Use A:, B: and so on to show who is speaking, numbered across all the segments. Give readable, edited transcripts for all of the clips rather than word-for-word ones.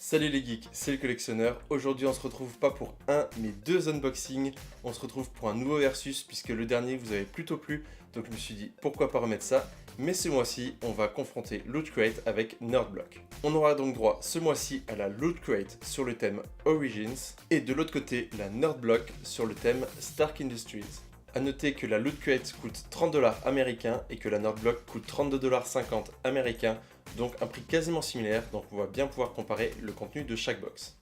A: Salut les geeks, c'est le collectionneur. Aujourd'hui on se retrouve pas pour un mais deux unboxings. On se retrouve pour un nouveau versus puisque le dernier vous avait plutôt plu. Donc je me suis dit pourquoi pas remettre ça. Mais ce mois-ci on va confronter Loot Crate avec Nerdblock. On aura donc droit ce mois-ci à la Loot Crate sur le thème Origins. Et de l'autre côté la Nerdblock sur le thème Stark Industries. A noter que la Loot Crate coûte 30$ américains et que la Nerdblock coûte 32,50$ américains, donc un prix quasiment similaire, donc on va bien pouvoir comparer le contenu de chaque box.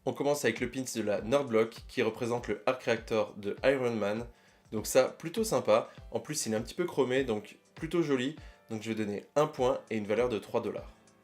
A: On commence avec le pins de la Nerdblock qui représente le Arc Reactor de Iron Man, donc ça plutôt sympa, en plus il est un petit peu chromé donc plutôt joli. Donc je vais donner 1 point et une valeur de 3$.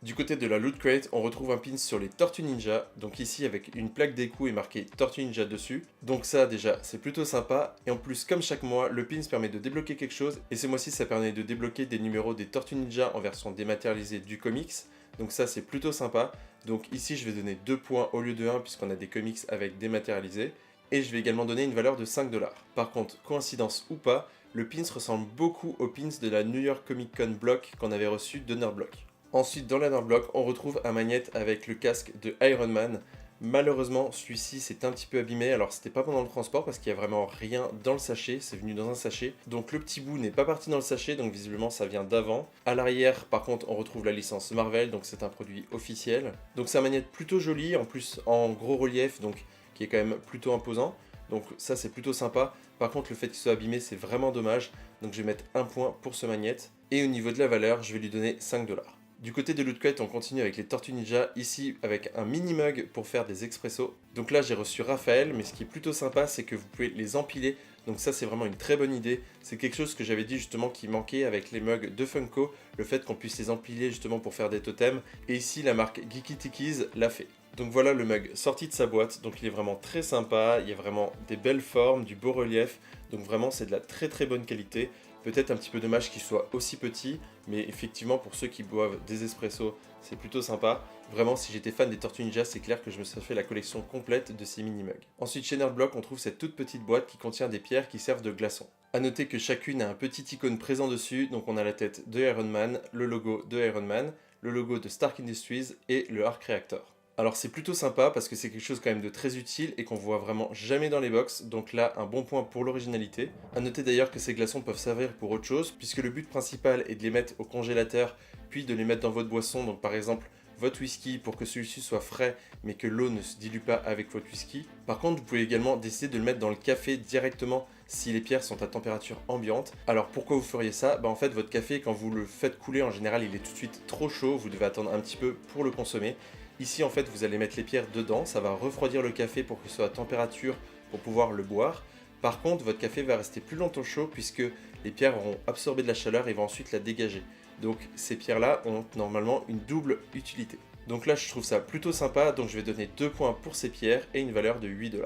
A: Du côté de la Loot Crate, on retrouve un pins sur les Tortues Ninja, donc ici avec une plaque d'écoute et marqué Tortue Ninja dessus. Donc ça déjà c'est plutôt sympa, et en plus comme chaque mois, le pins permet de débloquer quelque chose, et ce mois-ci ça permet de débloquer des numéros des Tortues Ninja en version dématérialisée du comics. Donc ça c'est plutôt sympa, donc ici je vais donner 2 points au lieu de 1 puisqu'on a des comics avec dématérialisé. Et je vais également donner une valeur de 5$. Par contre, coïncidence ou pas, le pins ressemble beaucoup au pins de la New York Comic Con Block qu'on avait reçu de Nerdblock. Ensuite, dans la Nerdblock, on retrouve un magnète avec le casque de Iron Man. Malheureusement, celui-ci s'est un petit peu abîmé, alors c'était pas pendant le transport parce qu'il n'y a vraiment rien dans le sachet, c'est venu dans un sachet. Donc le petit bout n'est pas parti dans le sachet, donc visiblement ça vient d'avant. À l'arrière, par contre, on retrouve la licence Marvel, donc c'est un produit officiel. Donc c'est un magnète plutôt joli, en plus en gros relief, donc qui est quand même plutôt imposant. Donc ça c'est plutôt sympa. Par contre le fait qu'il soit abîmé c'est vraiment dommage. Donc je vais mettre 1 point pour ce magnète. Et au niveau de la valeur je vais lui donner 5$. Du côté de Loot Crate on continue avec les Tortues Ninja. Ici avec un mini mug pour faire des expressos. Donc là j'ai reçu Raphaël. Mais ce qui est plutôt sympa c'est que vous pouvez les empiler. Donc ça c'est vraiment une très bonne idée. C'est quelque chose que j'avais dit justement qui manquait avec les mugs de Funko. Le fait qu'on puisse les empiler justement pour faire des totems. Et ici la marque Geeky Tikies l'a fait. Donc voilà le mug sorti de sa boîte, donc il est vraiment très sympa, il y a vraiment des belles formes, du beau relief, donc vraiment c'est de la très très bonne qualité. Peut-être un petit peu dommage qu'il soit aussi petit, mais effectivement pour ceux qui boivent des espressos, c'est plutôt sympa. Vraiment si j'étais fan des Tortues Ninja, c'est clair que je me serais fait la collection complète de ces mini mugs. Ensuite chez Nerdblock, on trouve cette toute petite boîte qui contient des pierres qui servent de glaçons. A noter que chacune a un petit icône présent dessus, donc on a la tête de Iron Man, le logo de Iron Man, le logo de Stark Industries et le Arc Reactor. Alors c'est plutôt sympa parce que c'est quelque chose quand même de très utile et qu'on voit vraiment jamais dans les box, donc là un bon point pour l'originalité. A noter d'ailleurs que ces glaçons peuvent servir pour autre chose puisque le but principal est de les mettre au congélateur puis de les mettre dans votre boisson, donc par exemple votre whisky pour que celui-ci soit frais mais que l'eau ne se dilue pas avec votre whisky. Par contre vous pouvez également décider de le mettre dans le café directement si les pierres sont à température ambiante. Alors pourquoi vous feriez ça? En fait votre café quand vous le faites couler en général il est tout de suite trop chaud, vous devez attendre un petit peu pour le consommer. Ici en fait vous allez mettre les pierres dedans, ça va refroidir le café pour qu'il soit à température pour pouvoir le boire. Par contre votre café va rester plus longtemps chaud puisque les pierres auront absorbé de la chaleur et vont ensuite la dégager. Donc ces pierres là ont normalement une double utilité. Donc là je trouve ça plutôt sympa, donc je vais donner 2 points pour ces pierres et une valeur de 8$.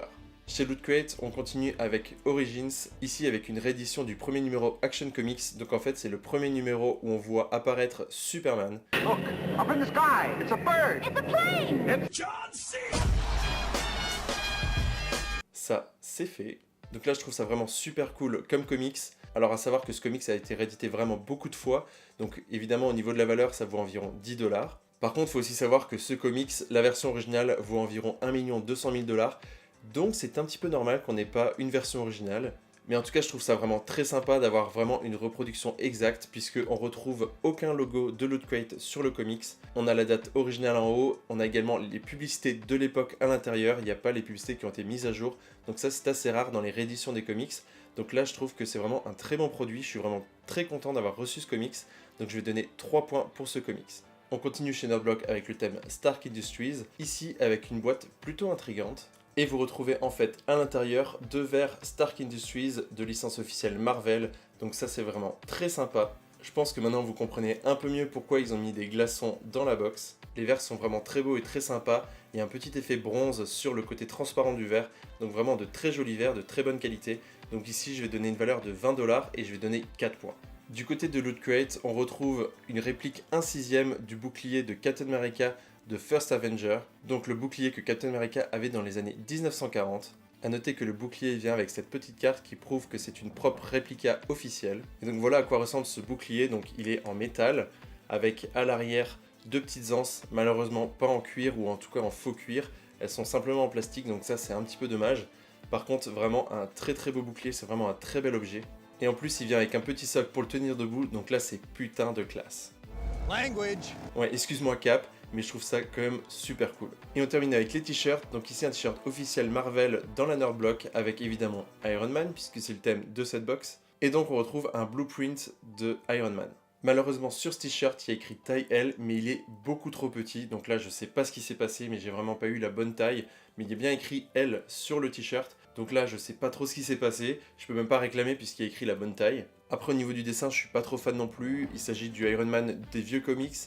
A: Chez Loot Crate, on continue avec Origins, ici avec une réédition du premier numéro Action Comics. Donc en fait, c'est le premier numéro où on voit apparaître Superman.
B: Look, up in the sky, it's a bird. It's a plane. It's
C: John C.
A: Ça, c'est fait. Donc là, je trouve ça vraiment super cool comme comics. Alors à savoir que ce comics a été réédité vraiment beaucoup de fois. Donc évidemment, au niveau de la valeur, ça vaut environ 10$. Par contre, il faut aussi savoir que ce comics, la version originale, vaut environ 1 200 000$. Donc c'est un petit peu normal qu'on n'ait pas une version originale. Mais en tout cas je trouve ça vraiment très sympa d'avoir vraiment une reproduction exacte puisqu'on retrouve aucun logo de Loot Crate sur le comics. On a la date originale en haut, on a également les publicités de l'époque à l'intérieur, il n'y a pas les publicités qui ont été mises à jour. Donc ça c'est assez rare dans les rééditions des comics. Donc là je trouve que c'est vraiment un très bon produit, je suis vraiment très content d'avoir reçu ce comics. Donc je vais donner 3 points pour ce comics. On continue chez Nerdblock avec le thème Stark Industries, ici avec une boîte plutôt intrigante. Et vous retrouvez en fait à l'intérieur 2 verres Stark Industries de licence officielle Marvel. Donc ça c'est vraiment très sympa. Je pense que maintenant vous comprenez un peu mieux pourquoi ils ont mis des glaçons dans la box. Les verres sont vraiment très beaux et très sympas. Il y a un petit effet bronze sur le côté transparent du verre. Donc vraiment de très jolis verres, de très bonne qualité. Donc ici je vais donner une valeur de 20$ et je vais donner 4 points. Du côté de Loot Crate, on retrouve une réplique 1/6 du bouclier de Captain America de First Avenger, donc le bouclier que Captain America avait dans les années 1940. A noter que le bouclier vient avec cette petite carte qui prouve que c'est une propre réplica officielle. Et donc voilà à quoi ressemble ce bouclier, donc il est en métal, avec à l'arrière 2 petites anses, malheureusement pas en cuir ou en tout cas en faux cuir, elles sont simplement en plastique donc ça c'est un petit peu dommage. Par contre vraiment un très beau bouclier, c'est vraiment un très bel objet. Et en plus il vient avec un petit socle pour le tenir debout, donc là c'est putain de classe.
C: Language.
A: Ouais, excuse-moi Cap, mais je trouve ça quand même super cool. Et on termine avec les t-shirts, donc ici un t-shirt officiel Marvel dans la Nerd Block avec évidemment Iron Man puisque c'est le thème de cette box. Et donc on retrouve un blueprint de Iron Man. Malheureusement sur ce t-shirt il y a écrit taille L mais il est beaucoup trop petit, donc là je sais pas ce qui s'est passé mais j'ai vraiment pas eu la bonne taille, mais il y a bien écrit L sur le t-shirt, donc là je sais pas trop ce qui s'est passé, je peux même pas réclamer puisqu'il y a écrit la bonne taille. Après au niveau du dessin je suis pas trop fan non plus, il s'agit du Iron Man des vieux comics,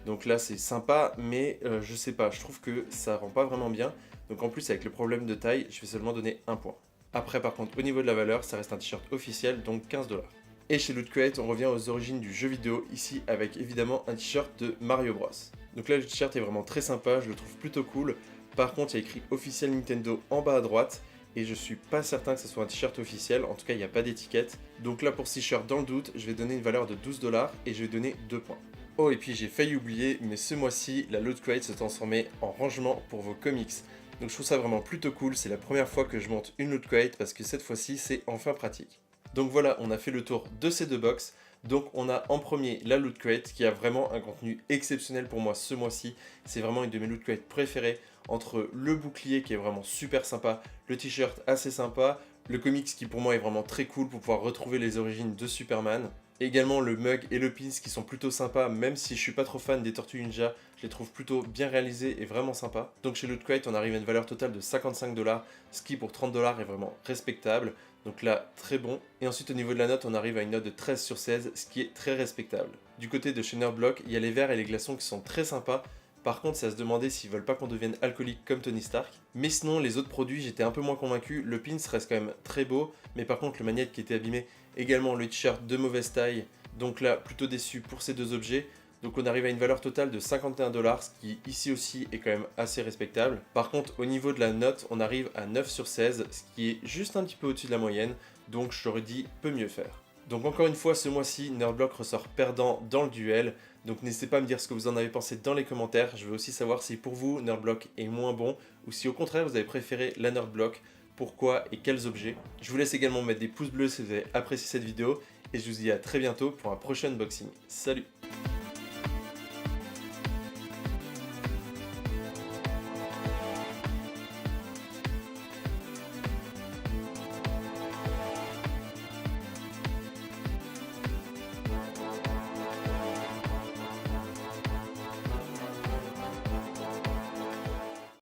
A: donc là c'est sympa mais je sais pas, je trouve que ça rend pas vraiment bien, donc en plus avec le problème de taille je vais seulement donner 1 point. Après par contre au niveau de la valeur ça reste un t-shirt officiel donc 15$. Et chez Loot Crate, on revient aux origines du jeu vidéo, ici avec évidemment un t-shirt de Mario Bros. Donc là le t-shirt est vraiment très sympa, je le trouve plutôt cool. Par contre il y a écrit officiel Nintendo en bas à droite, et je suis pas certain que ce soit un t-shirt officiel, en tout cas il n'y a pas d'étiquette. Donc là pour ce t-shirt dans le doute, je vais donner une valeur de 12$ et je vais donner 2 points. Oh et puis j'ai failli oublier, mais ce mois-ci, la Loot Crate se transformait en rangement pour vos comics. Donc je trouve ça vraiment plutôt cool, c'est la première fois que je monte une Loot Crate parce que cette fois-ci c'est enfin pratique. Donc voilà, on a fait le tour de ces 2 box. Donc on a en premier la Loot Crate qui a vraiment un contenu exceptionnel pour moi ce mois-ci. C'est vraiment une de mes Loot Crate préférées, entre le bouclier qui est vraiment super sympa, le t-shirt assez sympa, le comics qui pour moi est vraiment très cool pour pouvoir retrouver les origines de Superman. Également le mug et le pins qui sont plutôt sympas, même si je suis pas trop fan des Tortues Ninja, je les trouve plutôt bien réalisés et vraiment sympas. Donc chez Loot Crate on arrive à une valeur totale de 55$, ce qui pour 30$ est vraiment respectable. Donc là, très bon. Et ensuite, au niveau de la note, on arrive à une note de 13 sur 16, ce qui est très respectable. Du côté de chez Nerd Block, il y a les verres et les glaçons qui sont très sympas. Par contre, c'est à se demander s'ils veulent pas qu'on devienne alcoolique comme Tony Stark. Mais sinon, les autres produits, j'étais un peu moins convaincu. Le pins reste quand même très beau, mais par contre, le magnète qui était abîmé, également le t-shirt de mauvaise taille. Donc là, plutôt déçu pour ces 2 objets. Donc on arrive à une valeur totale de 51$, ce qui ici aussi est quand même assez respectable. Par contre au niveau de la note, on arrive à 9 sur 16, ce qui est juste un petit peu au-dessus de la moyenne, donc j'aurais dit peut mieux faire. Donc encore une fois ce mois-ci, Nerdblock ressort perdant dans le duel, donc n'hésitez pas à me dire ce que vous en avez pensé dans les commentaires, je veux aussi savoir si pour vous Nerdblock est moins bon, ou si au contraire vous avez préféré la Nerdblock, pourquoi et quels objets. Je vous laisse également mettre des pouces bleus si vous avez apprécié cette vidéo, et je vous dis à très bientôt pour un prochain unboxing. Salut!